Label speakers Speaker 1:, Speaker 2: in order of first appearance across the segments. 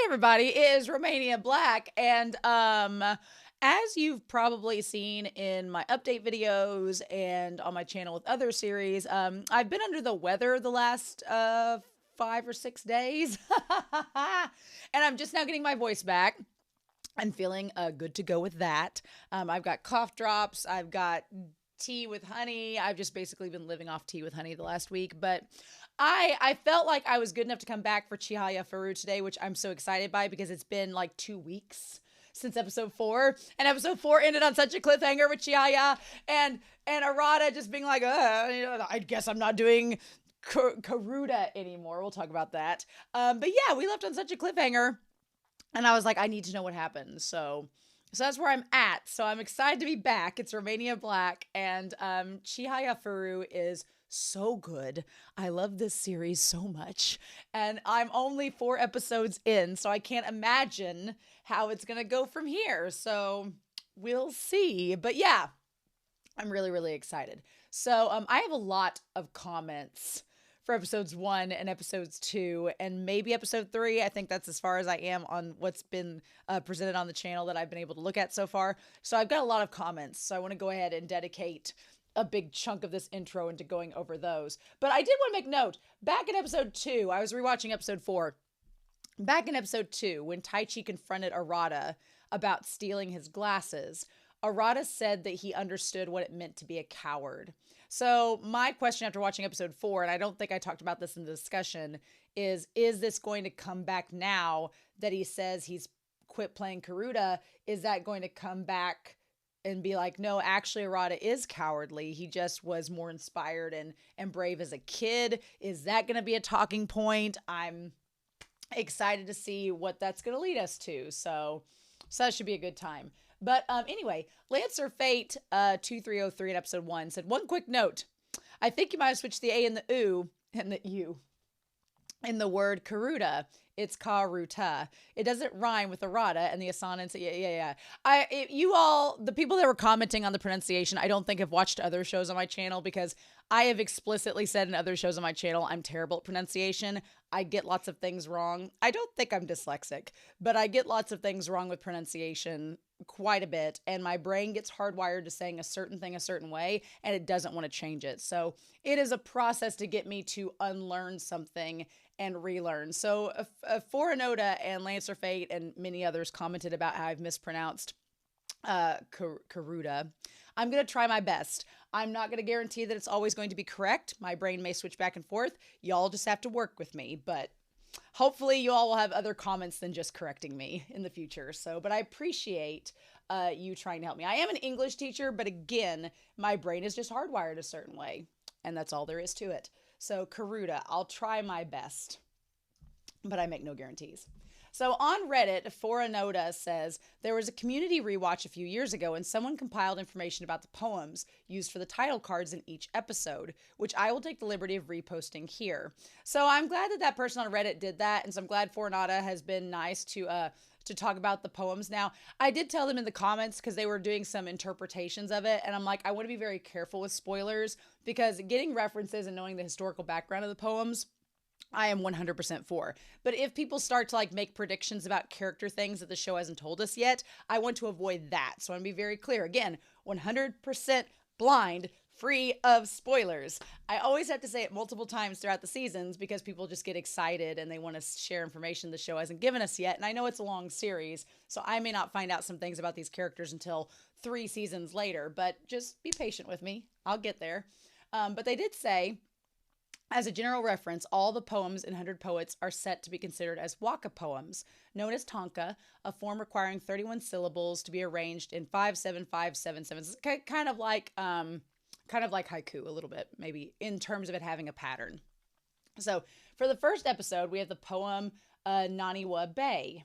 Speaker 1: everybody, it is Romania Black, and as you've probably seen in my update videos and on my channel with other series, I've been under the weather the last 5 or 6 days, and I'm just now getting my voice back. I'm feeling good to go with that. I've got cough drops. I've got tea with honey. I've just basically been living off tea with honey the last week, but I felt like I was good enough to come back for Chihayafuru today, which I'm so excited by because it's been like 2 weeks since episode 4, and episode 4 ended on such a cliffhanger with Chihaya and Arata just being like, I guess I'm not doing Karuta anymore. We'll talk about that. But yeah, we left on such a cliffhanger, and I was like, I need to know what happened. So that's where I'm at. So I'm excited to be back. It's Romania Black, and Chihayafuru is so good. I love this series so much, and I'm only 4 episodes in, so I can't imagine how it's gonna go from here. So we'll see. But yeah, I'm really, really excited. So I have a lot of comments for episodes 1 and episodes 2 and maybe episode 3. I think that's as far as I am on what's been presented on the channel that I've been able to look at so far. So I've got a lot of comments. So I want to go ahead and dedicate a big chunk of this intro into going over those. But I did want to make note, back in episode 2, I was rewatching episode 4. Back in episode 2, when Taichi confronted Arata about stealing his glasses, Arata said that he understood what it meant to be a coward. So my question after watching episode 4, and I don't think I talked about this in the discussion, is this going to come back now that he says he's quit playing Karuta? Is that going to come back and be like, no, actually Arata is cowardly. He just was more inspired and brave as a kid. Is that going to be a talking point? I'm excited to see what that's going to lead us to. So that should be a good time. But anyway, Lancer Fate 2303 in episode 1 said, one quick note. I think you might have switched the A and the U and the U in the word Karuta. It's Karuta. It doesn't rhyme with Arata and the assonance. Yeah. You all, the people that were commenting on the pronunciation, I don't think have watched other shows on my channel because I have explicitly said in other shows on my channel, I'm terrible at pronunciation. I get lots of things wrong. I don't think I'm dyslexic, but I get lots of things wrong with pronunciation quite a bit, and my brain gets hardwired to saying a certain thing a certain way, and it doesn't want to change it. So it is a process to get me to unlearn something and relearn. So Foranoda and Lancer Fate and many others commented about how I've mispronounced Karuta. I'm going to try my best. I'm not going to guarantee that it's always going to be correct. My brain may switch back and forth. Y'all just have to work with me, but hopefully you all will have other comments than just correcting me in the future. But I appreciate you trying to help me. I am an English teacher, but again, my brain is just hardwired a certain way, and that's all there is to it. So Karuta, I'll try my best, but I make no guarantees. So on Reddit, Foranoda says, there was a community rewatch a few years ago and someone compiled information about the poems used for the title cards in each episode, which I will take the liberty of reposting here. So I'm glad that person on Reddit did that, and so I'm glad Foranoda has been nice to talk about the poems. Now, I did tell them in the comments because they were doing some interpretations of it, and I'm like, I want to be very careful with spoilers because getting references and knowing the historical background of the poems, I am 100% for. But if people start to make predictions about character things that the show hasn't told us yet, I want to avoid that. So I'm going to be very clear. Again, 100% blind, free of spoilers. I always have to say it multiple times throughout the seasons because people just get excited and they want to share information the show hasn't given us yet. And I know it's a long series, so I may not find out some things about these characters until 3 seasons later, but just be patient with me. I'll get there. But they did say, as a general reference, all the poems in 100 Poets are set to be considered as waka poems, known as tanka, a form requiring 31 syllables to be arranged in 5-7-5-7-7. It's kind of like haiku a little bit, maybe in terms of it having a pattern. So for the first episode, we have the poem Naniwa Bay,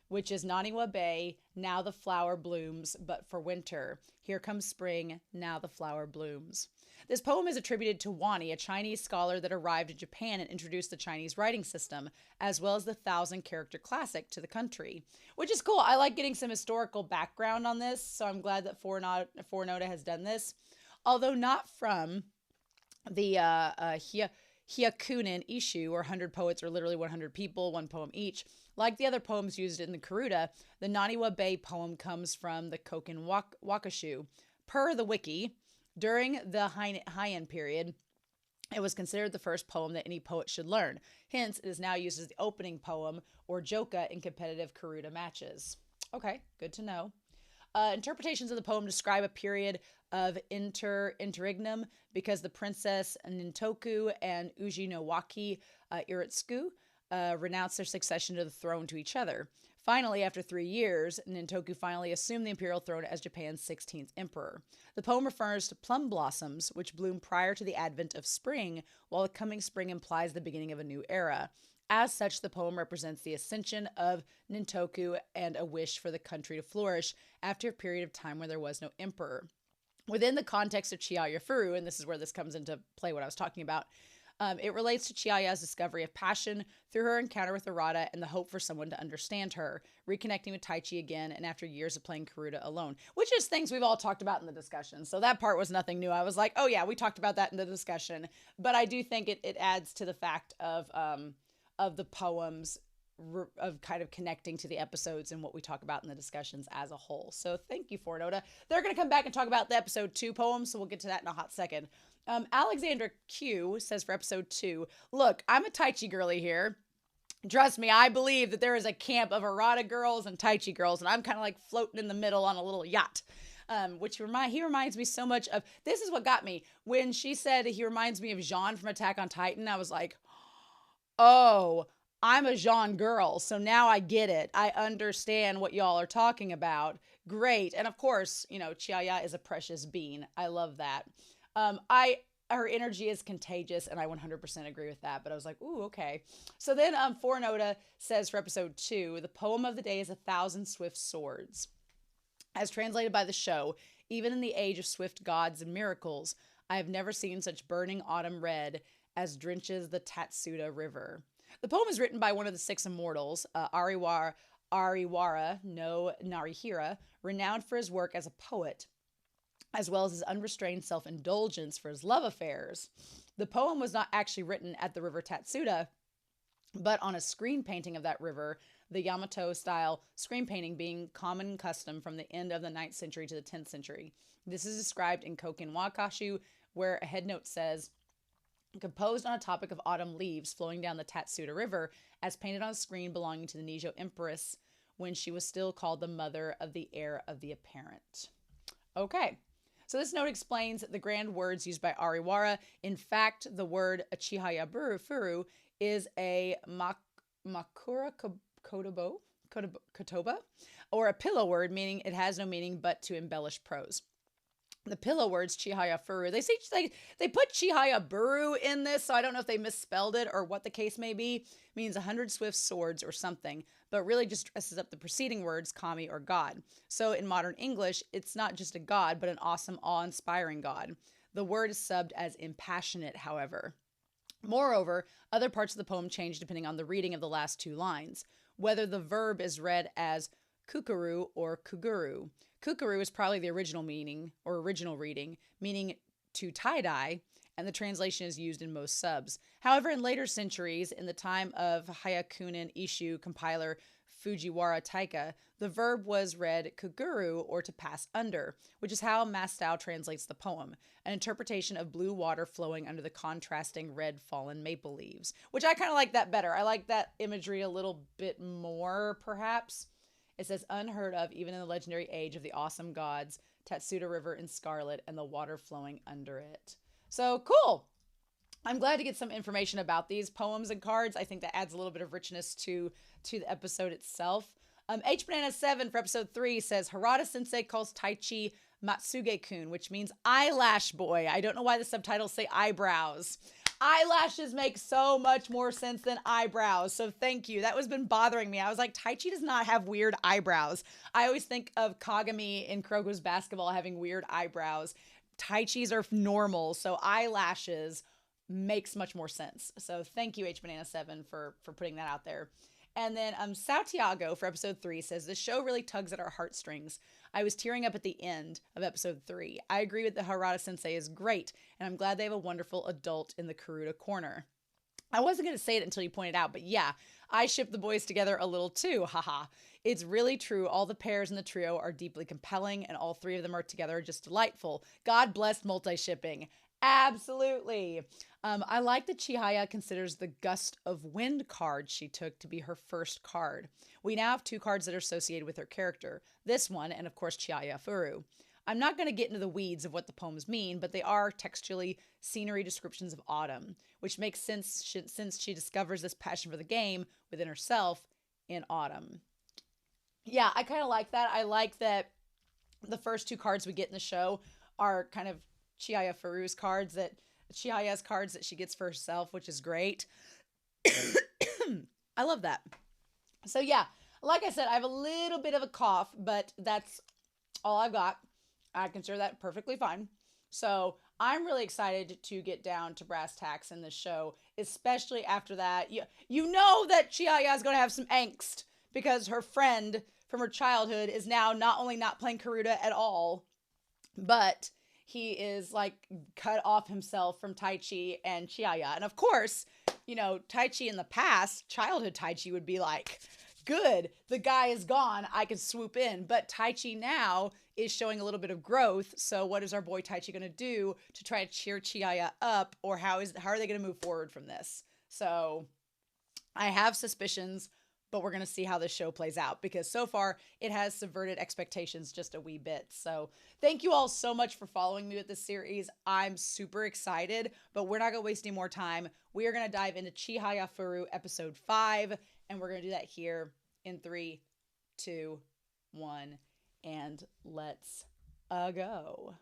Speaker 1: which is Naniwa Bay, now the flower blooms, but for winter. Here comes spring, now the flower blooms. This poem is attributed to Wani, a Chinese scholar that arrived in Japan and introduced the Chinese writing system, as well as the 1,000-character classic to the country, which is cool. I like getting some historical background on this, so I'm glad that Foranoda has done this. Although not from the Hyakunin Isshu, or 100 poets, or literally 100 people, one poem each. Like the other poems used in the Karuta, the Naniwa Bay poem comes from the Koken Wakashu. Per the wiki, during the Heian period, it was considered the first poem that any poet should learn. Hence, it is now used as the opening poem or joka in competitive Karuta matches. Okay, good to know. Interpretations of the poem describe a period of interregnum because the princess Nintoku and Uji no Waki Iritsuku renounced their succession to the throne to each other. Finally, after 3 years, Nintoku finally assumed the imperial throne as Japan's 16th emperor. The poem refers to plum blossoms, which bloom prior to the advent of spring, while the coming spring implies the beginning of a new era. As such, the poem represents the ascension of Nintoku and a wish for the country to flourish after a period of time where there was no emperor. Within the context of Chihayafuru, and this is where this comes into play what I was talking about, it relates to Chihaya's discovery of passion through her encounter with Arata and the hope for someone to understand her, reconnecting with Taichi again, and after years of playing Karuta alone, which is things we've all talked about in the discussion. So that part was nothing new. I was like, oh yeah, we talked about that in the discussion. But I do think it adds to the fact of the poems, of kind of connecting to the episodes and what we talk about in the discussions as a whole. So thank you, Fornoda. They're going to come back and talk about the episode 2 poems, so we'll get to that in a hot second. Alexandra Q says for episode 2, look, I'm a Taichi girly here. Trust me, I believe that there is a camp of Arata girls and Taichi girls, and I'm kind of like floating in the middle on a little yacht. Which he reminds me so much of, this is what got me. When she said he reminds me of Jean from Attack on Titan, I was like, oh, I'm a Jean girl, so now I get it. I understand what y'all are talking about. Great. And of course, you know, Chihaya is a precious bean. I love that. Her energy is contagious, and I 100% agree with that. But I was like, ooh, okay. So then Fornoda says for episode 2, the poem of the day is 1,000 Swift Swords. As translated by the show, even in the age of swift gods and miracles, I have never seen such burning autumn red as drenches the Tatsuda River. The poem is written by one of the 6 immortals, Ariwara no Narihira, renowned for his work as a poet, as well as his unrestrained self-indulgence for his love affairs. The poem was not actually written at the river Tatsuda, but on a screen painting of that river, the Yamato-style screen painting being common custom from the end of the 9th century to the 10th century. This is described in Koken Wakashu, where a headnote says, composed on a topic of autumn leaves flowing down the Tatsuda River, as painted on a screen belonging to the Nijo Empress when she was still called the mother of the heir of the apparent. Okay, so this note explains the grand words used by Ariwara. In fact, the word Chihayafuru is a makura kotoba, or a pillow word, meaning it has no meaning but to embellish prose. The pillow words Chihayafuru, they put Chihayaburu in this, so I don't know if they misspelled it or what the case may be, means 100 swift swords or something, but really just dresses up the preceding words, kami or god. So in modern English, it's not just a god, but an awesome, awe-inspiring god. The word is subbed as impassionate, however. Moreover, other parts of the poem change depending on the reading of the last 2 lines, whether the verb is read as kukuru or kuguru. Kukuru is probably the original meaning or original reading, meaning to tie-dye, and the translation is used in most subs. However, in later centuries, in the time of Hyakunin Isshu compiler Fujiwara Taika, the verb was read kuguru or to pass under, which is how Mastau translates the poem, an interpretation of blue water flowing under the contrasting red fallen maple leaves, which I kind of like that better. I like that imagery a little bit more, perhaps. It says, unheard of even in the legendary age of the awesome gods, Tatsuda River in scarlet and the water flowing under it. So cool. I'm glad to get some information about these poems and cards. I think that adds a little bit of richness to the episode itself. HBanana7 for episode 3 says, Harada Sensei calls Taichi Matsuge-kun, which means eyelash boy. I don't know why the subtitles say eyebrows. Eyelashes make so much more sense than eyebrows, so thank you. That was been bothering me. I was like, Taichi does not have weird eyebrows. I always think of Kagami in Kuroko's Basketball having weird eyebrows. Taichi's are normal, so eyelashes makes much more sense. So thank you, HBanana7, for putting that out there. And then Santiago for episode 3 says, this show really tugs at our heartstrings. I was tearing up at the end of episode 3. I agree with the Harada Sensei is great, and I'm glad they have a wonderful adult in the Karuta corner. I wasn't going to say it until you pointed out, but yeah, I ship the boys together a little too. Haha. It's really true. All the pairs in the trio are deeply compelling, and all three of them are together just delightful. God bless multi-shipping. Absolutely. I like that Chihaya considers the gust of wind card she took to be her first card. We now have 2 cards that are associated with her character. This one, and of course Chihayafuru. I'm not going to get into the weeds of what the poems mean, but they are textually scenery descriptions of autumn, which makes sense since she discovers this passion for the game within herself in autumn. Yeah, I kind of like that. I like that the first 2 cards we get in the show are kind of Chihayafuru's cards that Chihaya's cards that she gets for herself, which is great. I love that. So yeah, like I said, I have a little bit of a cough, but that's all I've got. I consider that perfectly fine. So I'm really excited to get down to brass tacks in this show, especially after that. You know that Chihaya is going to have some angst because her friend from her childhood is now not only not playing Karuta at all, but he is like cut off himself from Taichi and Chihaya. And of course, you know, Taichi in the past, childhood Taichi would be like, good, the guy is gone, I can swoop in. But Taichi now is showing a little bit of growth. So what is our boy Taichi going to do to try to cheer Chihaya up, or how are they going to move forward from this? So I have suspicions, but we're going to see how this show plays out, because so far it has subverted expectations just a wee bit. So thank you all so much for following me with this series. I'm super excited, but we're not going to waste any more time. We are going to dive into Chihayafuru episode 5, and we're going to do that here in 3, 2, 1, and let's go.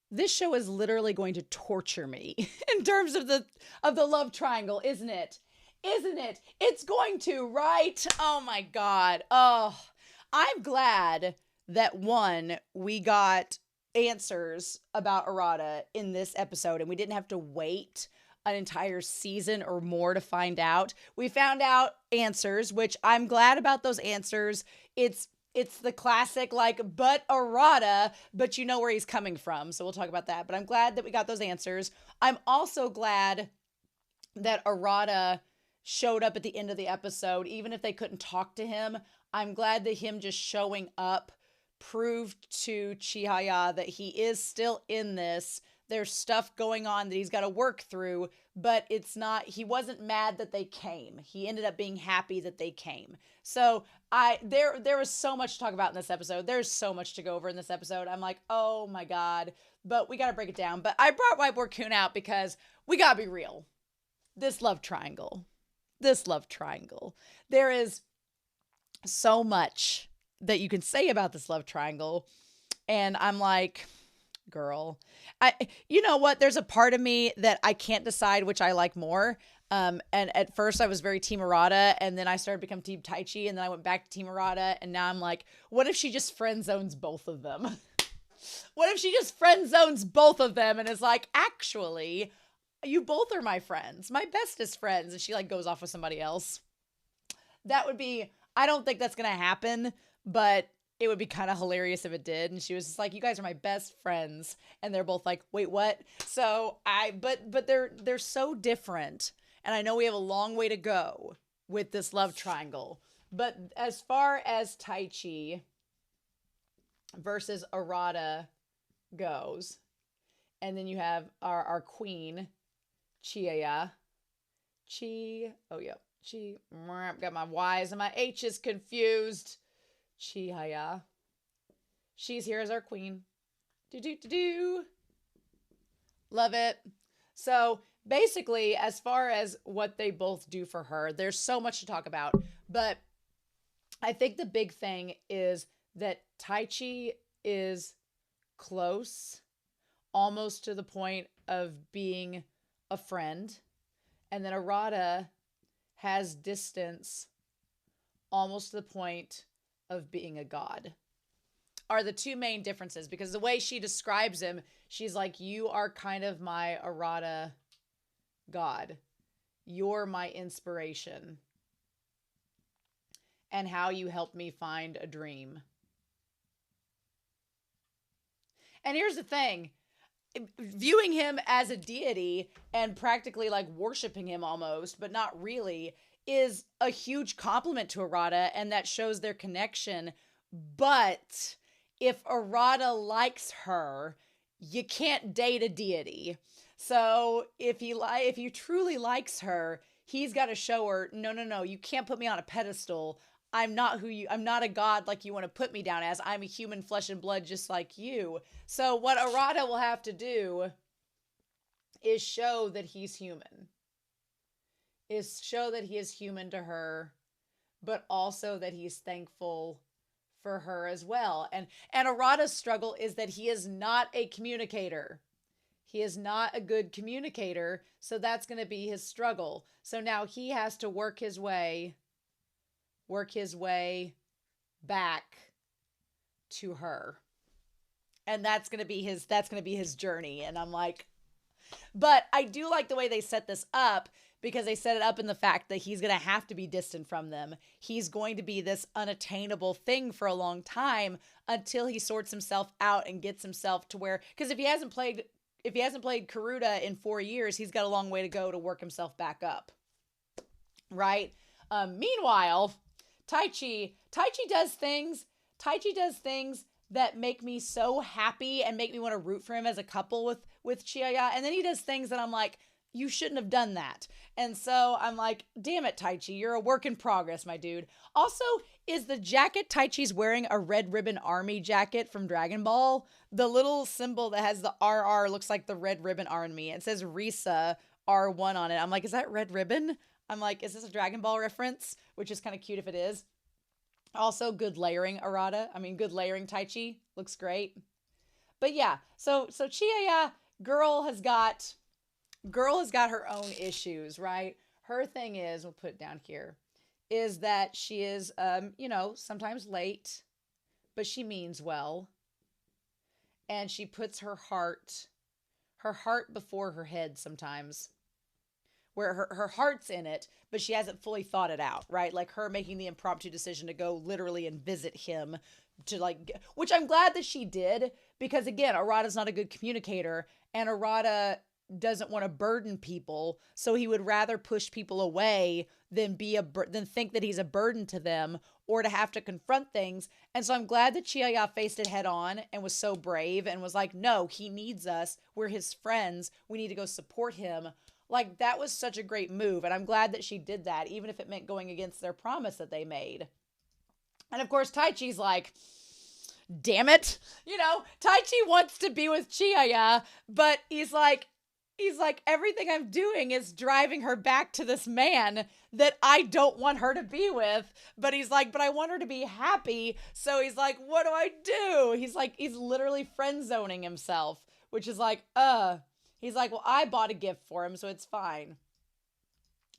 Speaker 1: This show is literally going to torture me in terms of the love triangle, isn't it? Isn't it? It's going to, right? Oh my God. Oh, I'm glad that we got answers about Arata in this episode, and we didn't have to wait an entire season or more to find out. We found out answers, which I'm glad about those answers. It's the classic, like, but Arata, but you know where he's coming from. So we'll talk about that. But I'm glad that we got those answers. I'm also glad that Arata showed up at the end of the episode, even if they couldn't talk to him. I'm glad that him just showing up proved to Chihaya that he is still in this. There's stuff going on that he's got to work through, but he wasn't mad that they came. He ended up being happy that they came. So there was so much to talk about in this episode. There's so much to go over in this episode. I'm like, oh my God, but we got to break it down. But I brought Whiteboard Coon out because we got to be real. This love triangle. There is so much that you can say about this love triangle. And I'm like, girl, you know what? There's a part of me that I can't decide which I like more. And at first I was very Team Arata, and then I started to become Team Taichi, and then I went back to Team Arata, and now I'm like, what if she just friend zones both of them? What if she just friend zones both of them and is like, actually, you both are my friends, my bestest friends, and she like goes off with somebody else? That would be, I don't think that's gonna happen, but it would be kind of hilarious if it did. And she was just like, you guys are my best friends. And they're both like, wait, what? So but they're so different. And I know we have a long way to go with this love triangle. But as far as Taichi versus Arata goes, and then you have our queen, Chihaya. Got my Y's and my H's confused. Chihaya. She's here as our queen. Love it. So basically, as far as what they both do for her, there's so much to talk about. But I think the big thing is that Taichi is close, almost to the point of being a friend. And then Arata has distance, almost to the point of being a god, are the two main differences. Because the way she describes him, she's like, you are kind of my Arata god. You're my inspiration. And how you helped me find a dream. And here's the thing. viewing him as a deity and practically like worshiping him almost, but not really, is a huge compliment to Arata, and that shows their connection. But if Arata likes her, you can't date a deity. So if he truly likes her, he's got to show her, no, you can't put me on a pedestal. I'm not a god like you want to put me down as. I'm a human, flesh and blood just like you. So what Arata will have to do is show that he's human. Is show that he is human to her, but also that he's thankful for her as well. And Arata's struggle is that he is not a communicator. He is not a good communicator, so that's going to be his struggle. So now he has to work his way back to her. And that's going to be his journey. And I'm like, but I do like the way they set this up, because they set it up in the fact that he's going to have to be distant from them. He's going to be this unattainable thing for a long time until he sorts himself out and gets himself to where, because if he hasn't played Karuta in 4 years, he's got a long way to go to work himself back up. Right? Meanwhile, Taichi does things that make me so happy and make me want to root for him as a couple with Chihaya. And then he does things that I'm like, you shouldn't have done that. And so I'm like, damn it, Taichi, you're a work in progress, my dude. Also, is the jacket Taichi's wearing a Red Ribbon Army jacket from Dragon Ball? The little symbol that has the RR looks like the Red Ribbon Army. It says Risa R1 on it. I'm like, is that Red Ribbon? I'm like, is this a Dragon Ball reference? Which is kind of cute if it is. Also, good layering Arata. I mean, good layering Taichi. Looks great. But yeah, so Chihaya, girl has got her own issues, right? Her thing is, we'll put it down here, is that she is, sometimes late, but she means well. And she puts her heart before her head sometimes, where her heart's in it, but she hasn't fully thought it out, right? Like her making the impromptu decision to go literally and visit him which I'm glad that she did, because again, Arata's not a good communicator, and Arata doesn't want to burden people, so he would rather push people away than think that he's a burden to them or to have to confront things. And so I'm glad that Chihaya faced it head on and was so brave and was like, no, he needs us. We're his friends. We need to go support him. Like, that was such a great move, and I'm glad that she did that, even if it meant going against their promise that they made. And of course, Taichi's like, damn it. Taichi wants to be with Chihaya, but he's like, everything I'm doing is driving her back to this man that I don't want her to be with. But he's like, but I want her to be happy. So he's like, what do I do? He's like, he's literally friend zoning himself, which is like, He's like, well, I bought a gift for him, so it's fine.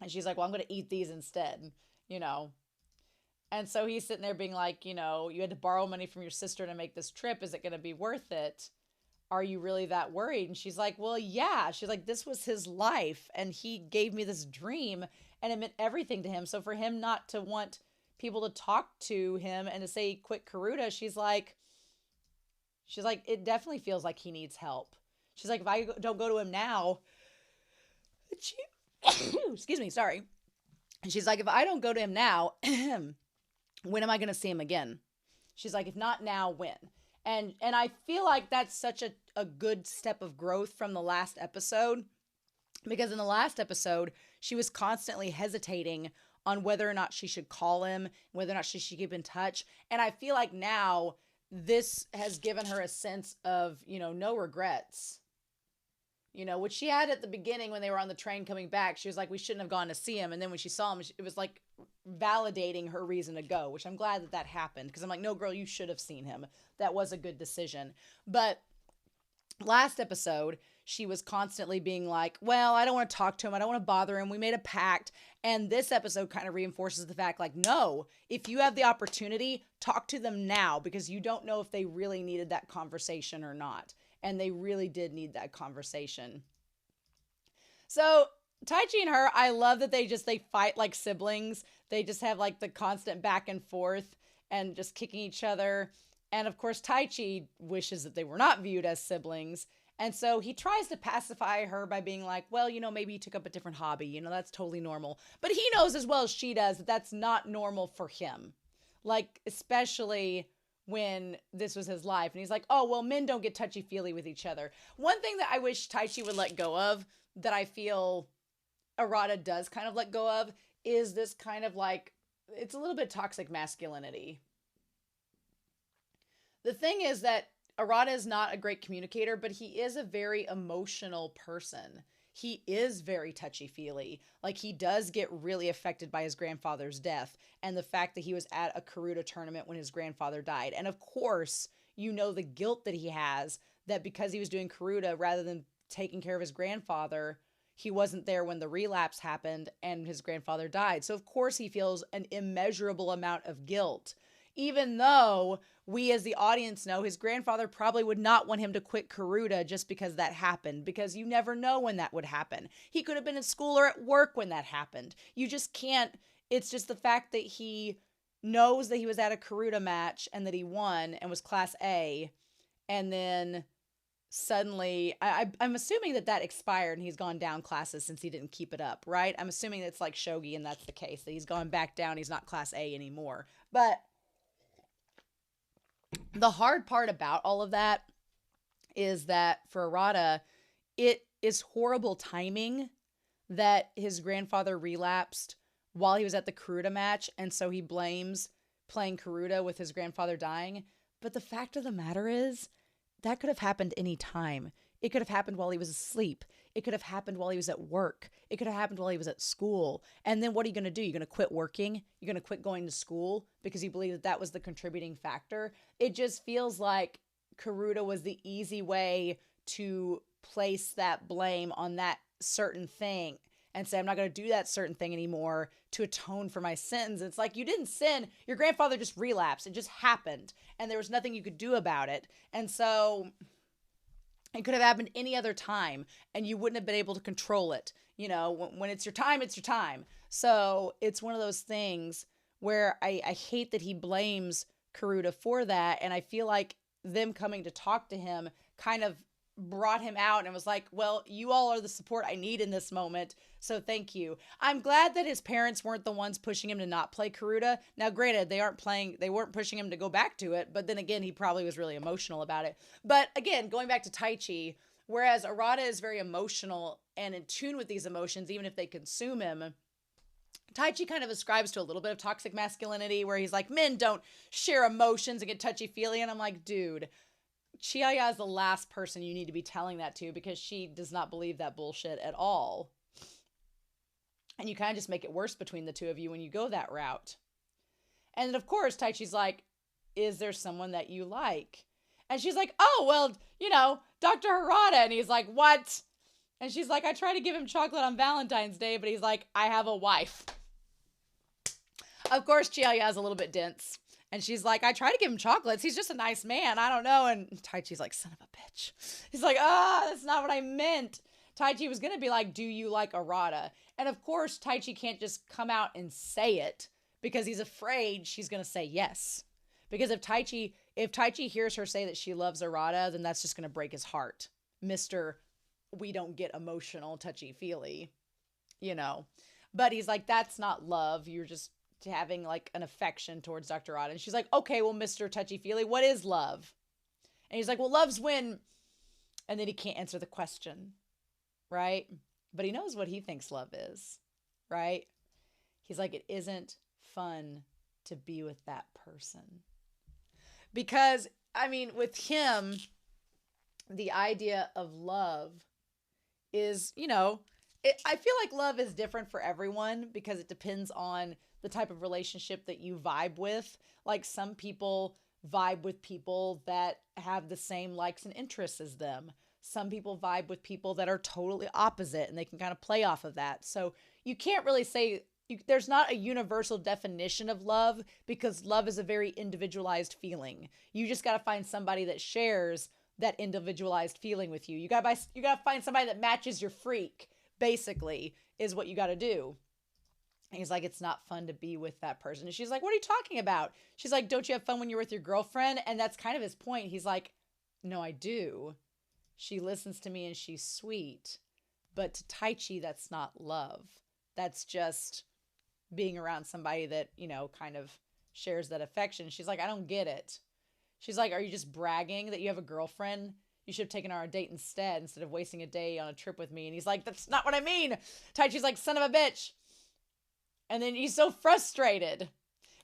Speaker 1: And she's like, well, I'm going to eat these instead, And so he's sitting there being like, you had to borrow money from your sister to make this trip. Is it going to be worth it? Are you really that worried? And she's like, well, yeah. She's like, this was his life, and he gave me this dream, and it meant everything to him. So for him not to want people to talk to him and to say, quit Karuta, she's like, it definitely feels like he needs help. She's like, if I don't go to him now, excuse me, sorry. And she's like, if I don't go to him now, when am I going to see him again? She's like, if not now, when? And I feel like that's such a good step of growth from the last episode, because in the last episode, she was constantly hesitating on whether or not she should call him, whether or not she should keep in touch. And I feel like now this has given her a sense of, no regrets. Which she had at the beginning when they were on the train coming back. She was like, we shouldn't have gone to see him. And then when she saw him, it was like validating her reason to go, which I'm glad that happened. Because I'm like, no, girl, you should have seen him. That was a good decision. But last episode, she was constantly being like, well, I don't want to talk to him. I don't want to bother him. We made a pact. And this episode kind of reinforces the fact, like, no, if you have the opportunity, talk to them now, because you don't know if they really needed that conversation or not. And they really did need that conversation. So Taichi and her, I love that they fight like siblings. They just have like the constant back and forth and just kicking each other. And of course, Taichi wishes that they were not viewed as siblings. And so he tries to pacify her by being like, well, maybe he took up a different hobby. That's totally normal. But he knows as well as she does that that's not normal for him. Like, especially when this was his life. And he's like, oh, well, men don't get touchy-feely with each other. One thing that I wish Taichi would let go of, that I feel Arata does kind of let go of, is this kind of like, it's a little bit toxic masculinity. The thing is that Arata is not a great communicator, but he is a very emotional person. He is very touchy-feely. Like, he does get really affected by his grandfather's death and the fact that he was at a Karuta tournament when his grandfather died. And of course, the guilt that he has, that because he was doing Karuta rather than taking care of his grandfather, he wasn't there when the relapse happened and his grandfather died. So of course he feels an immeasurable amount of guilt, even though we as the audience know his grandfather probably would not want him to quit Karuta just because that happened, because you never know when that would happen. He could have been in school or at work when that happened. You just can't. It's just the fact that he knows that he was at a Karuta match and that he won and was class A, and then suddenly I'm assuming that expired and he's gone down classes since he didn't keep it up, right? I'm assuming it's like shogi and that's the case, that he's gone back down. He's not class A anymore. But the hard part about all of that is that for Arata, it is horrible timing that his grandfather relapsed while he was at the Karuta match, and so he blames playing Karuta with his grandfather dying. But the fact of the matter is, that could have happened any time. It could have happened while he was asleep. It could have happened while he was at work. It could have happened while he was at school. And then what are you going to do? You're going to quit working? You're going to quit going to school because you believe that was the contributing factor? It just feels like Karuta was the easy way to place that blame on that certain thing and say, I'm not going to do that certain thing anymore to atone for my sins. It's like, you didn't sin. Your grandfather just relapsed. It just happened. And there was nothing you could do about it. And so it could have happened any other time and you wouldn't have been able to control it. When it's your time, it's your time. So it's one of those things where I hate that he blames Karuta for that. And I feel like them coming to talk to him kind of brought him out and was like, well, you all are the support I need in this moment, so thank you. I'm glad that his parents weren't the ones pushing him to not play Karuta. Now, granted, they weren't pushing him to go back to it, but then again, he probably was really emotional about it. But again, going back to Taichi, whereas Arata is very emotional and in tune with these emotions, even if they consume him, Taichi kind of ascribes to a little bit of toxic masculinity where he's like, men don't share emotions and get touchy-feely, and I'm like, dude, Chihaya is the last person you need to be telling that to, because she does not believe that bullshit at all. And you kind of just make it worse between the two of you when you go that route. And then, of course, Taichi's like, is there someone that you like? And she's like, oh, well, Dr. Harada. And he's like, what? And she's like, I try to give him chocolate on Valentine's Day, but he's like, I have a wife. Of course, Chihaya is a little bit dense. And she's like, I try to give him chocolates. He's just a nice man. I don't know. And Taichi's like, son of a bitch. He's like, that's not what I meant. Taichi was going to be like, do you like Arata? And of course, Taichi can't just come out and say it because he's afraid she's going to say yes. Because if Taichi hears her say that she loves Arata, then that's just going to break his heart. Mr. We don't get emotional, touchy-feely, But he's like, that's not love. You're just having like an affection towards Dr. Arata. And she's like, okay, well, Mr. Touchy-feely, what is love? And he's like, well, love's when, and then he can't answer the question, right? But he knows what he thinks love is, right? He's like, it isn't fun to be with that person. Because, with him, the idea of love is, I feel like love is different for everyone because it depends on the type of relationship that you vibe with. Like, some people vibe with people that have the same likes and interests as them. Some people vibe with people that are totally opposite and they can kind of play off of that. So you can't really say, there's not a universal definition of love because love is a very individualized feeling. You just got to find somebody that shares that individualized feeling with you. You got to find somebody that matches your freak, basically, is what you got to do. And he's like, it's not fun to be with that person. And she's like, what are you talking about? She's like, don't you have fun when you're with your girlfriend? And that's kind of his point. He's like, no, I do. She listens to me and she's sweet. But to Taichi, that's not love. That's just being around somebody that, kind of shares that affection. She's like, I don't get it. She's like, are you just bragging that you have a girlfriend? You should have taken her on a date instead of wasting a day on a trip with me. And he's like, that's not what I mean. Taichi's like, son of a bitch. And then he's so frustrated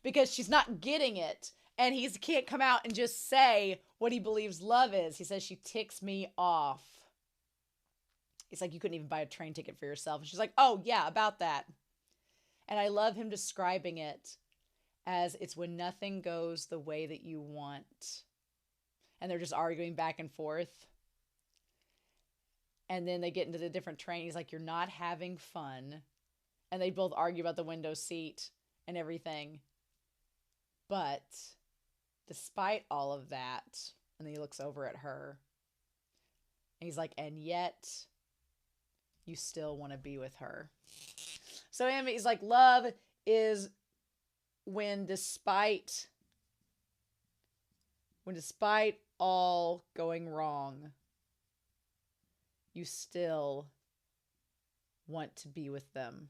Speaker 1: because she's not getting it. And he can't come out and just say what he believes love is. He says, she ticks me off. He's like, you couldn't even buy a train ticket for yourself. And she's like, oh, yeah, about that. And I love him describing it as it's when nothing goes the way that you want. And they're just arguing back and forth. And then they get into the different train. He's like, you're not having fun. And they both argue about the window seat and everything. But despite all of that, and then he looks over at her. And he's like, and yet you still want to be with her. So he's like, love is when despite all going wrong, you still want to be with them.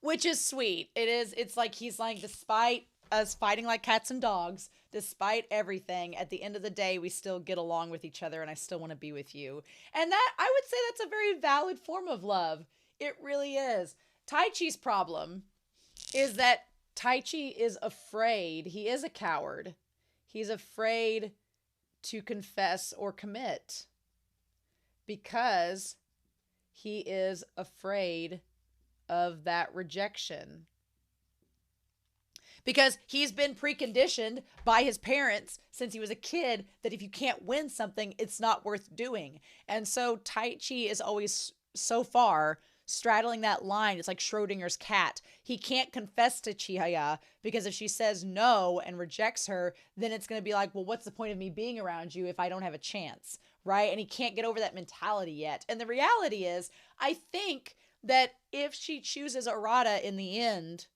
Speaker 1: Which is sweet. It's like he's like, despite us fighting like cats and dogs, despite everything, at the end of the day, we still get along with each other and I still want to be with you. And that, I would say that's a very valid form of love. It really is. Taichi's problem is that Taichi is afraid. He is a coward. He's afraid to confess or commit because he is afraid of that rejection. Because he's been preconditioned by his parents since he was a kid that if you can't win something, it's not worth doing. And so Taichi is always so far straddling that line. It's like Schrodinger's cat. He can't confess to Chihaya because if she says no and rejects her, then it's going to be like, well, what's the point of me being around you if I don't have a chance, right? And he can't get over that mentality yet. And the reality is, I think that if she chooses Arata in the end,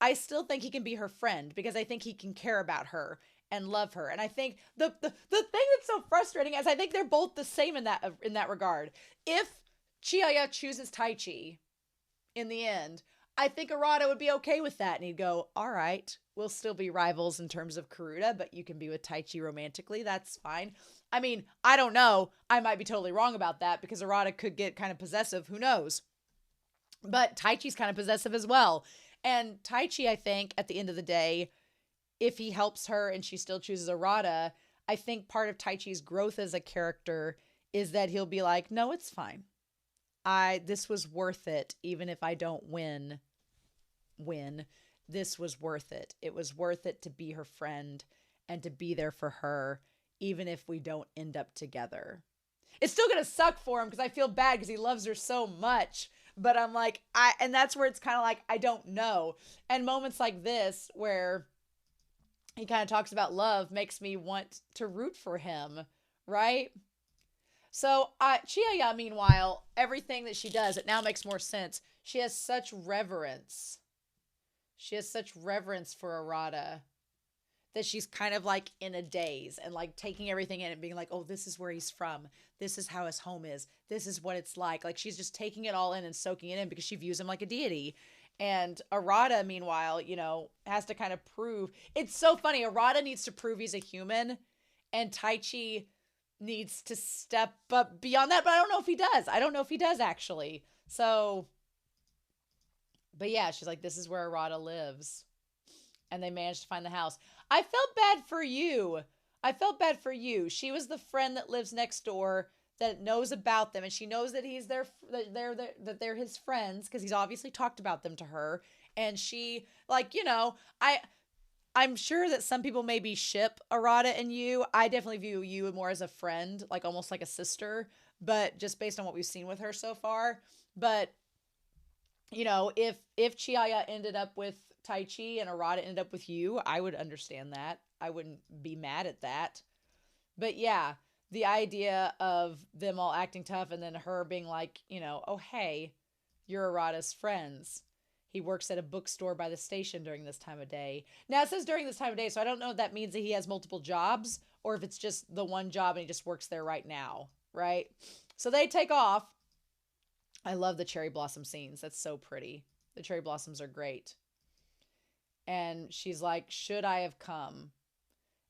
Speaker 1: I still think he can be her friend because I think he can care about her and love her. And I think the thing that's so frustrating is I think they're both the same in that regard. If Chihaya chooses Taichi in the end, I think Arata would be okay with that. And he'd go, all right, we'll still be rivals in terms of Karuta, but you can be with Taichi romantically. That's fine. I mean, I don't know. I might be totally wrong about that because Arata could get kind of possessive. Who knows? But Taichi's kind of possessive as well. And Taichi, I think, at the end of the day, if he helps her and she still chooses Arata, I think part of Taichi's growth as a character is that he'll be like, no, it's fine. This was worth it. Even if I don't win, this was worth it. It was worth it to be her friend and to be there for her, even if we don't end up together. It's still going to suck for him because I feel bad because he loves her so much. But I'm like, and that's where it's kind of like, I don't know. And moments like this where he kind of talks about love makes me want to root for him, right? So Chihaya, meanwhile, everything that she does, it now makes more sense. She has such reverence. She has such reverence for Arata that she's kind of like in a daze and like taking everything in and being like, oh, this is where he's from. This is how his home is. This is what it's like. Like she's just taking it all in and soaking it in because she views him like a deity. And Arata, meanwhile, has to kind of prove. It's so funny. Arata needs to prove he's a human and Taichi needs to step up beyond that. But I don't know if he does. I don't know if he does actually. So, but yeah, she's like, this is where Arata lives. And they managed to find the house. I felt bad for you. She was the friend that lives next door that knows about them. And she knows that that they're his friends because he's obviously talked about them to her. And she, I'm sure that some people maybe ship Arata and you. I definitely view you more as a friend, like almost like a sister. But just based on what we've seen with her so far. But, if Chihaya ended up with Taichi and Arata ended up with you, I would understand that. I wouldn't be mad at that. But yeah, the idea of them all acting tough and then her being like, oh, hey, you're Arata's friends. He works at a bookstore by the station during this time of day. Now it says during this time of day, so I don't know if that means that he has multiple jobs or if it's just the one job and he just works there right now, right? So they take off. I love the cherry blossom scenes. That's so pretty. The cherry blossoms are great. And she's like, should I have come?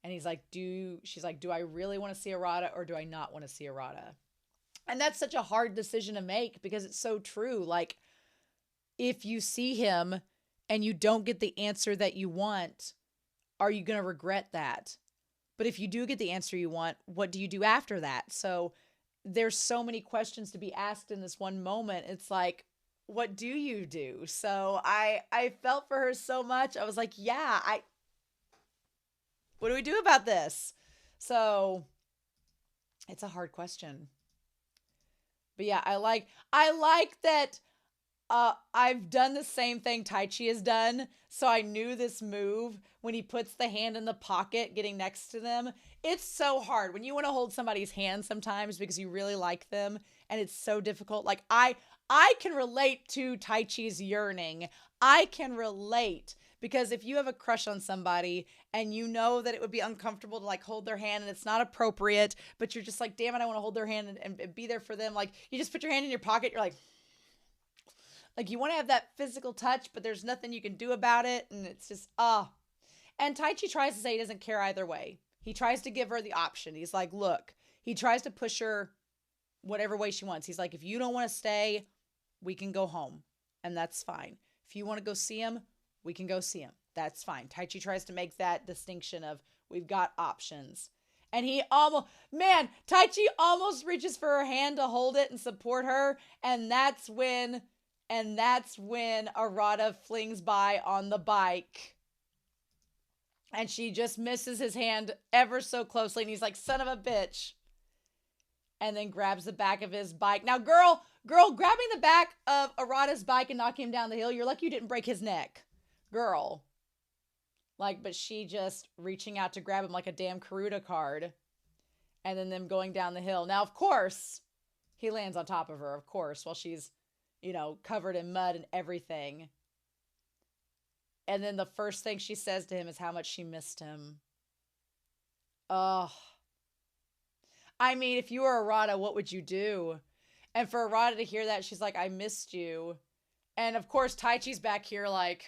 Speaker 1: And she's like, do I really want to see Arata or do I not want to see Arata? And that's such a hard decision to make because it's so true. Like, if you see him and you don't get the answer that you want, are you going to regret that? But if you do get the answer you want, what do you do after that? So there's so many questions to be asked in this one moment. It's like, what do you do? So I felt for her so much. I was like, yeah, what do we do about this? So it's a hard question. But yeah, I like that I've done the same thing Taichi has done. So I knew this move when he puts the hand in the pocket getting next to them. It's so hard when you want to hold somebody's hand sometimes because you really like them and it's so difficult. Like I can relate to Taichi's yearning. I can relate because if you have a crush on somebody and you know that it would be uncomfortable to like hold their hand and it's not appropriate, but you're just like, damn it, I want to hold their hand and be there for them. Like you just put your hand in your pocket. You're like you want to have that physical touch, but there's nothing you can do about it. And it's just, And Taichi tries to say he doesn't care either way. He tries to give her the option. He's like, look, he tries to push her whatever way she wants. He's like, if you don't want to stay, we can go home. And that's fine. If you want to go see him, we can go see him. That's fine. Taichi tries to make that distinction of we've got options. And Taichi almost reaches for her hand to hold it and support her. And that's when Arata flings by on the bike. And she just misses his hand ever so closely. And he's like, son of a bitch. And then grabs the back of his bike. Now, girl, grabbing the back of Arata's bike and knocking him down the hill, you're lucky you didn't break his neck. Girl. But she just reaching out to grab him like a damn Karuta card. And then them going down the hill. Now, of course, he lands on top of her, of course, while she's, covered in mud and everything. And then the first thing she says to him is how much she missed him. Oh. I mean, if you were Arata, what would you do? And for Arata to hear that, she's like, I missed you. And of course, Taichi's back here like,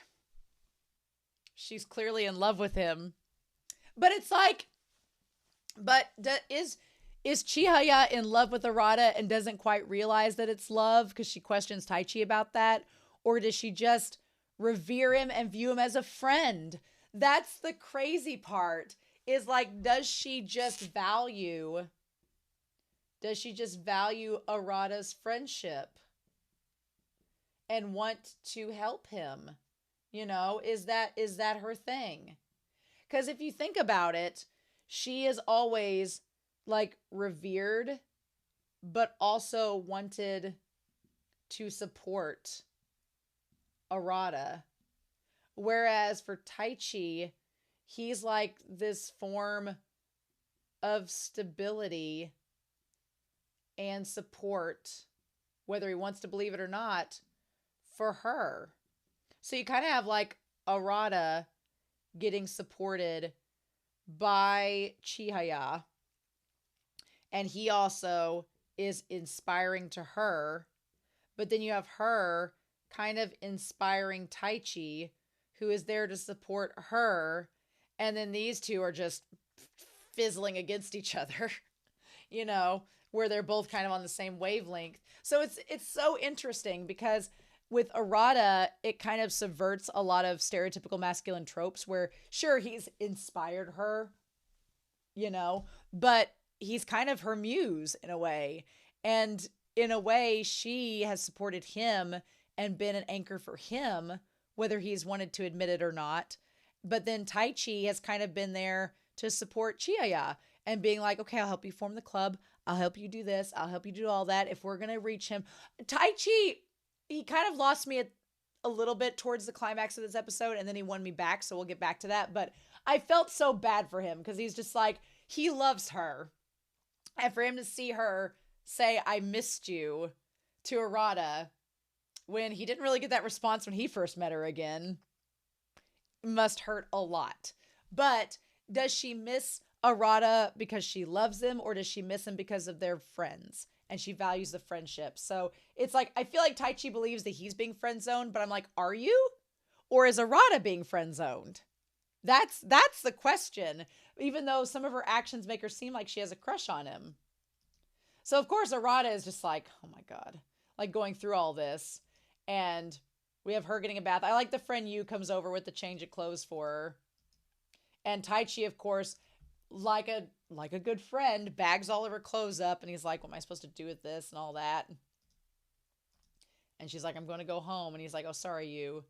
Speaker 1: she's clearly in love with him. But it's like, is Chihaya in love with Arata and doesn't quite realize that it's love because she questions Taichi about that? Or does she just revere him and view him as a friend? That's the crazy part, is like, does she just value Arata's friendship and want to help him? Is that her thing? Because if you think about it, she is always like revered, but also wanted to support Arata. Whereas for Taichi, he's like this form of stability and support, whether he wants to believe it or not, for her. So you kind of have like Arata getting supported by Chihaya, and he also is inspiring to her, but then you have her kind of inspiring Taichi, who is there to support her, and then these two are just fizzling against each other, where they're both kind of on the same wavelength. So it's so interesting because with Arata, it kind of subverts a lot of stereotypical masculine tropes where, sure, he's inspired her, but he's kind of her muse in a way. And in a way, she has supported him and been an anchor for him, whether he's wanted to admit it or not. But then Taichi has kind of been there to support Chihaya and being like, okay, I'll help you form the club. I'll help you do this. I'll help you do all that. If we're going to reach him. Taichi, he kind of lost me a little bit towards the climax of this episode, and then he won me back, so we'll get back to that. But I felt so bad for him because he's just like, he loves her. And for him to see her say, I missed you to Arata when he didn't really get that response when he first met her again, must hurt a lot. But does she miss Arata because she loves him, or does she miss him because of their friends and she values the friendship? So it's like, I feel like Taichi believes that he's being friend zoned, but I'm like, are you? Or is Arata being friend zoned? That's the question, even though some of her actions make her seem like she has a crush on him. So of course Arata is just like, oh my God, like going through all this. And we have her getting a bath. I like the friend Yu comes over with the change of clothes for her. And Taichi, of course, like a good friend, bags all of her clothes up and he's like, what am I supposed to do with this and all that? And she's like, I'm going to go home. And he's like, oh, sorry, Yu.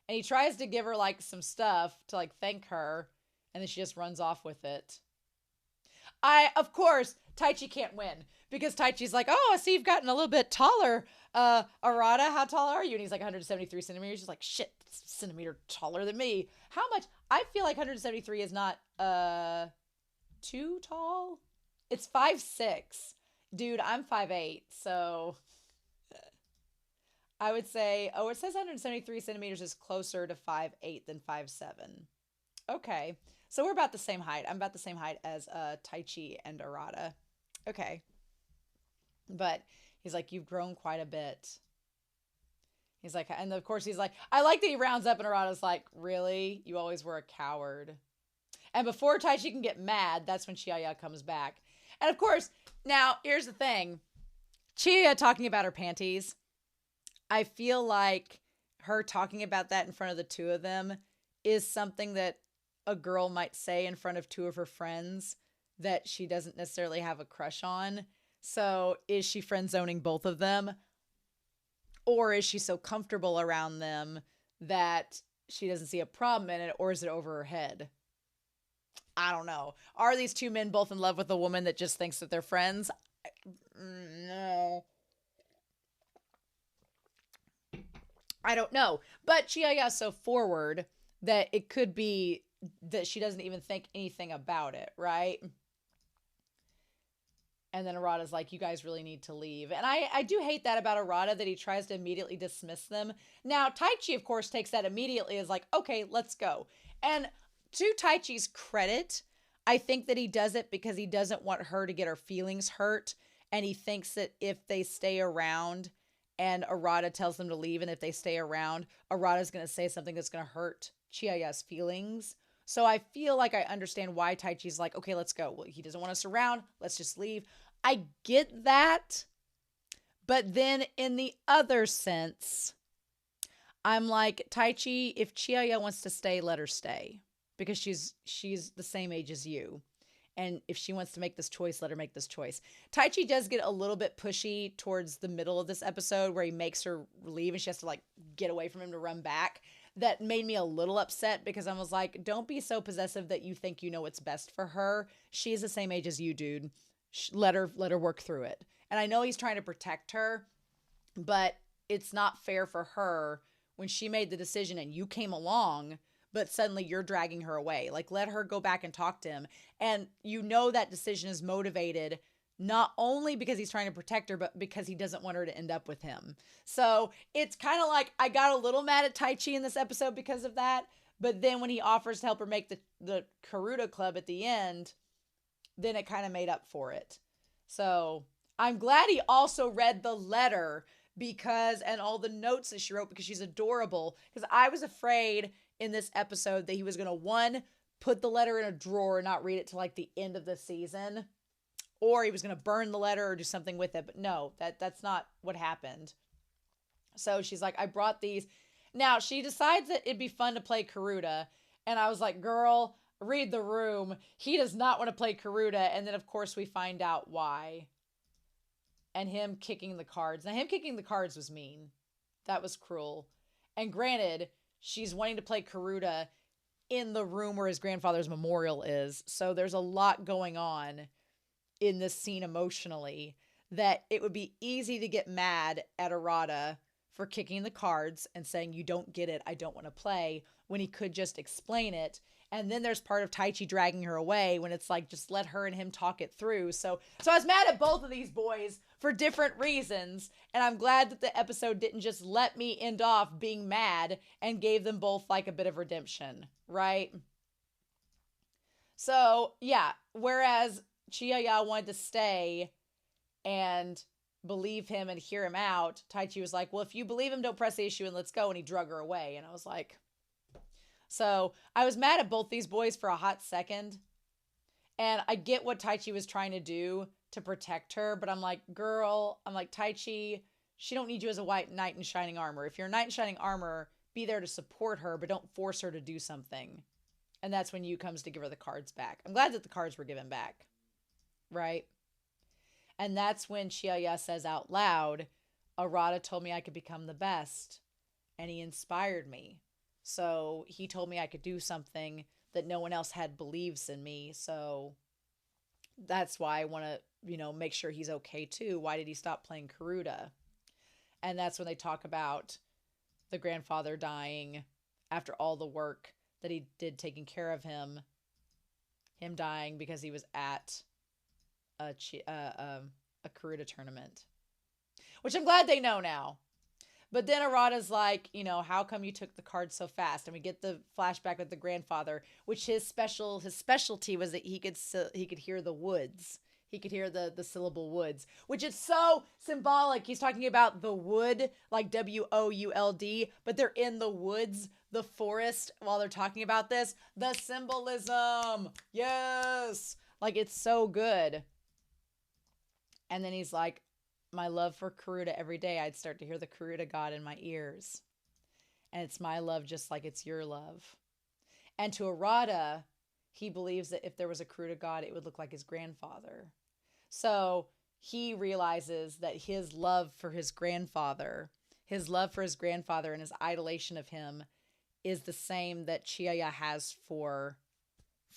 Speaker 1: And he tries to give her like some stuff to like thank her. And then she just runs off with it. Of course, Taichi can't win because Taichi's like, oh, I see you've gotten a little bit taller. Arata, how tall are you? And he's like 173 centimeters. She's like, shit, centimeter taller than me. How much? I feel like 173 is not too tall. It's 5'6". Dude, I'm 5'8". So I would say, oh, it says 173 centimeters is closer to 5'8" than 5'7". Okay. So we're about the same height. I'm about the same height as Taichi and Arata. Okay. But he's like, you've grown quite a bit. He's like, and of course he's like, I like that he rounds up and Arata's like, really? You always were a coward. And before Taichi can get mad, that's when Chihaya comes back. And of course, now here's the thing. Chihaya talking about her panties. I feel like her talking about that in front of the two of them is something that a girl might say in front of two of her friends that she doesn't necessarily have a crush on. So is she friend zoning both of them? Or is she so comfortable around them that she doesn't see a problem in it? Or is it over her head? I don't know. Are these two men both in love with a woman that just thinks that they're friends? No. I don't know. But Chihaya is so forward that it could be that she doesn't even think anything about it, right? And then Arata's like, you guys really need to leave. And I do hate that about Arata, that he tries to immediately dismiss them. Now, Taichi, of course, takes that immediately as like, okay, let's go. And to Taichi's credit, I think that he does it because he doesn't want her to get her feelings hurt. And he thinks that if they stay around and Arata tells them to leave, and if they stay around, Arata's going to say something that's going to hurt Chihaya's feelings. So I feel like I understand why Taichi's like, okay, let's go. Well, he doesn't want us around. Let's just leave. I get that. But then in the other sense, I'm like, Taichi, if Chihaya wants to stay, let her stay. Because she's the same age as you. And if she wants to make this choice, let her make this choice. Taichi does get a little bit pushy towards the middle of this episode where he makes her leave and she has to like get away from him to run back. That made me a little upset because I was like, don't be so possessive that you think you know what's best for her. She's the same age as you, dude. Let her work through it. And I know he's trying to protect her, but it's not fair for her when she made the decision and you came along, but suddenly you're dragging her away. Like, let her go back and talk to him. And you know that decision is motivated not only because he's trying to protect her, but because he doesn't want her to end up with him. So it's kind of like I got a little mad at Taichi in this episode because of that. But then when he offers to help her make the Karuta Club at the end, then it kind of made up for it. So I'm glad he also read the letter and all the notes that she wrote, because she's adorable. Because I was afraid in this episode that he was going to, one, put the letter in a drawer and not read it till like the end of the season, or he was going to burn the letter or do something with it. But no, that's not what happened. So she's like, I brought these. Now she decides that it'd be fun to play Karuta. And I was like, girl, read the room. He does not want to play Karuta. And then of course we find out why. And him kicking the cards. Now him kicking the cards was mean. That was cruel. And granted, she's wanting to play Karuta in the room where his grandfather's memorial is. So there's a lot going on in this scene emotionally that it would be easy to get mad at Arata for kicking the cards and saying, you don't get it, I don't want to play, when he could just explain it. And then there's part of Taichi dragging her away when it's like, just let her and him talk it through. So I was mad at both of these boys for different reasons. And I'm glad that the episode didn't just let me end off being mad and gave them both like a bit of redemption, right? So, yeah, whereas Chihaya wanted to stay and believe him and hear him out, Taichi was like, well, if you believe him, don't press the issue and let's go. And he drug her away. And I was like, so I was mad at both these boys for a hot second. And I get what Taichi was trying to do to protect her, but I'm like, girl, I'm like, Taichi, she don't need you as a white knight in shining armor. If you're a knight in shining armor, be there to support her, but don't force her to do something. And that's when Yu comes to give her the cards back. I'm glad that the cards were given back. Right? And that's when Chihaya says out loud, Arata told me I could become the best. And he inspired me. So he told me I could do something that no one else had believes in me. So that's why I want to, make sure he's okay too. Why did he stop playing Karuta? And that's when they talk about the grandfather dying after all the work that he did taking care of him dying because he was at a Karuta tournament, which I'm glad they know now. But then Arata's like, how come you took the card so fast? And we get the flashback with the grandfather, which his specialty was that he could hear the woods. He could hear the syllable woods, which is so symbolic. He's talking about the wood, like WOULD, but they're in the woods, the forest, while they're talking about this. The symbolism. Yes. Like, it's so good. And then he's like, my love for Karuta, every day I'd start to hear the Karuta god in my ears. And it's my love just like it's your love. And to Arata, he believes that if there was a Karuta god, it would look like his grandfather. So he realizes that his love for his grandfather and his idolation of him is the same that Chihaya has for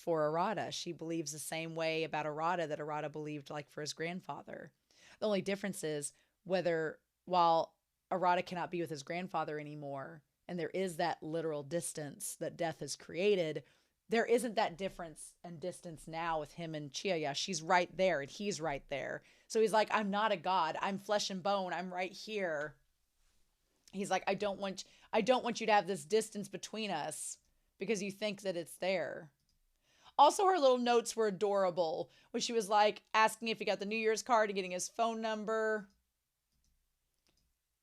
Speaker 1: Arata. She believes the same way about Arata that Arata believed like for his grandfather. The only difference is while Arata cannot be with his grandfather anymore, and there is that literal distance that death has created, there isn't that difference and distance now with him and Chihaya. She's right there and he's right there. So he's like, I'm not a god. I'm flesh and bone. I'm right here. He's like, I don't want you to have this distance between us because you think that it's there. Also, her little notes were adorable, when she was like asking if he got the New Year's card and getting his phone number.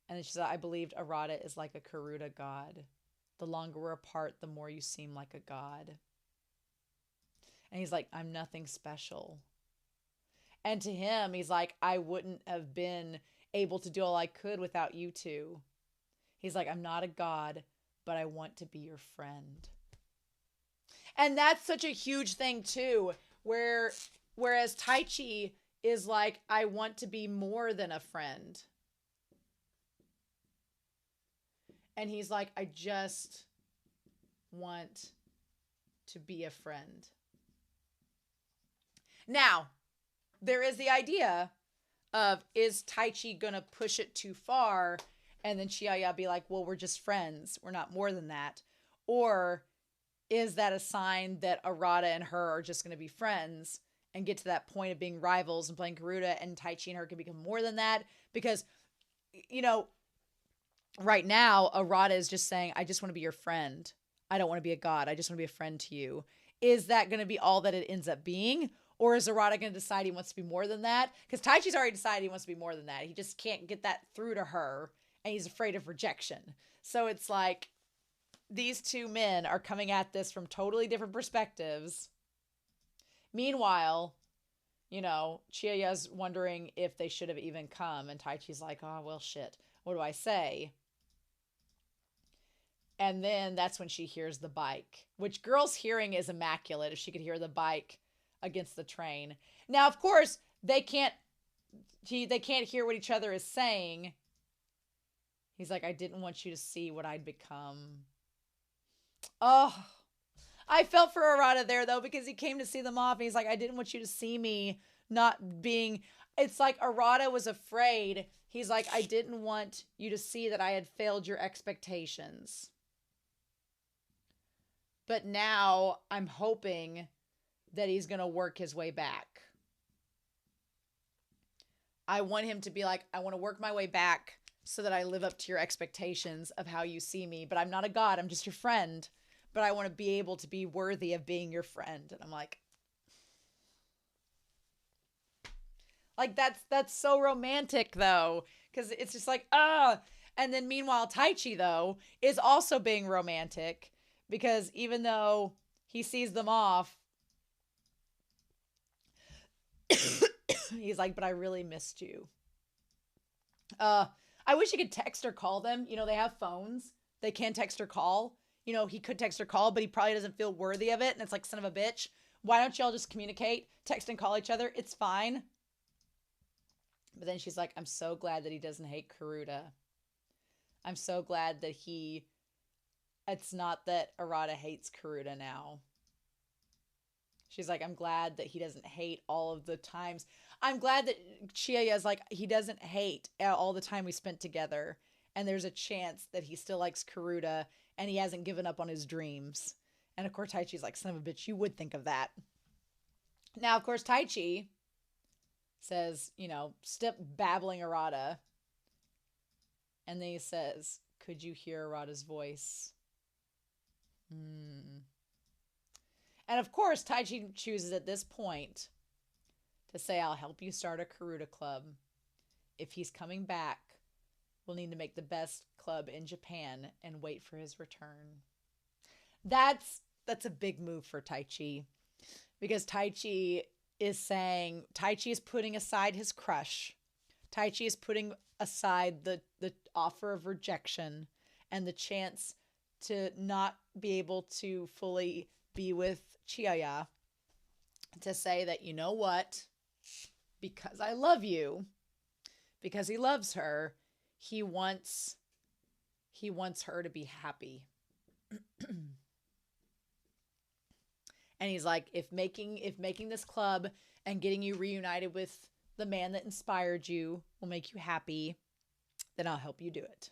Speaker 1: And then she said, I believed Arata is like a Karuta god. The longer we're apart, the more you seem like a god. And he's like, I'm nothing special. And to him, he's like, I wouldn't have been able to do all I could without you two. He's like, I'm not a god, but I want to be your friend. And that's such a huge thing too, whereas Taichi is like, I want to be more than a friend. And he's like, I just want to be a friend. Now, there is the idea of, is Taichi going to push it too far? And then Chihaya be like, well, we're just friends. We're not more than that. Or is that a sign that Arata and her are just going to be friends and get to that point of being rivals and playing Karuta, and Taichi and her can become more than that? Because, right now, Arata is just saying, I just want to be your friend. I don't want to be a god. I just want to be a friend to you. Is that going to be all that it ends up being? Or is Arata going to decide he wants to be more than that? Because Taichi's already decided he wants to be more than that. He just can't get that through to her, and he's afraid of rejection. So it's like, these two men are coming at this from totally different perspectives. Meanwhile, Chihaya's wondering if they should have even come. And Taichi's like, oh, well, shit. What do I say? And then that's when she hears the bike, which girls' hearing is immaculate if she could hear the bike against the train. Now, of course, they can't hear what each other is saying. He's like, I didn't want you to see what I'd become. Oh, I felt for Arata there, though, because he came to see them off. And he's like, I didn't want you to see me not being... It's like Arata was afraid. He's like, I didn't want you to see that I had failed your expectations. But now I'm hoping that he's going to work his way back. I want him to be like, I want to work my way back so that I live up to your expectations of how you see me. But I'm not a god. I'm just your friend. But I want to be able to be worthy of being your friend. And I'm like, Like that's so romantic though, because it's just like And then meanwhile, Taichi though is also being romantic because even though he sees them off, he's like, "But I really missed you." I wish he could text or call them. You know, they have phones. They can text or call. You know, he could text or call, but he probably doesn't feel worthy of it. And it's like, son of a bitch. Why don't y'all just communicate, text and call each other? It's fine. But then she's like, I'm so glad that he doesn't hate Karuta. I'm so glad that it's not that Arata hates Karuta now. She's like, I'm glad that he doesn't hate all of the times. I'm glad that Chihaya is like, he doesn't hate all the time we spent together. And there's a chance that he still likes Karuta and he hasn't given up on his dreams. And of course, Taichi's like, son of a bitch, you would think of that. Now, of course, Taichi says, you know, stop babbling Arata. And then he says, could you hear Arata's voice? And of course, Taichi chooses at this point to say, I'll help you start a Karuta club. If he's coming back, we'll need to make the best club in Japan and wait for his return. That's a big move for Taichi, because Taichi is putting aside his crush. Taichi is putting aside the offer of rejection and the chance to not be able to fully be with Chihaya, to say that, you know what, because I love you, because he loves her, he wants her to be happy. And he's like, if making this club and getting you reunited with the man that inspired you will make you happy, then I'll help you do it.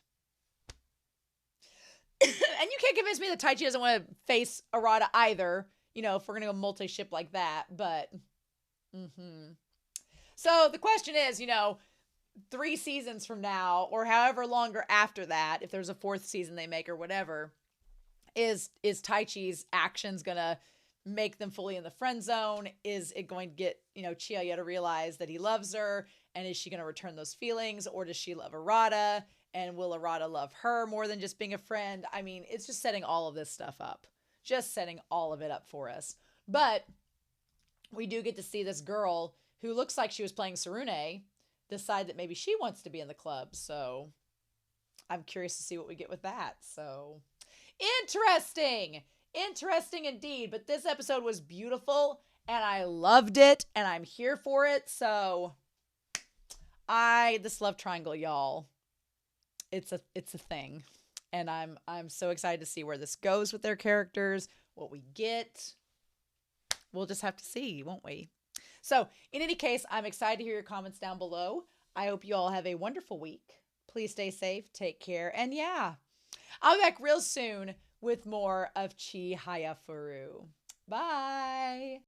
Speaker 1: And you can't convince me that Taichi doesn't want to face Arata either, you know, if we're going to go multi-ship like that. But, So the question is, you know, 3 seasons from now, or however longer after that, if there's a 4th season they make or whatever, is Taichi's actions going to make them fully in the friend zone? Is it going to get, you know, Chihaya to realize that he loves her? And is she going to return those feelings? Or does she love Arata? And will Arata love her more than just being a friend? I mean, it's just setting all of this stuff up. Just setting all of it up for us. But we do get to see this girl who looks like she was playing Sarune decide that maybe she wants to be in the club. So I'm curious to see what we get with that. So interesting. Interesting indeed. But this episode was beautiful and I loved it and I'm here for it. So this love triangle, y'all. It's a thing. And I'm so excited to see where this goes with their characters, what we get. We'll just have to see, won't we? So, in any case, I'm excited to hear your comments down below. I hope you all have a wonderful week. Please stay safe, take care, and yeah, I'll be back real soon with more of Chihayafuru. Bye!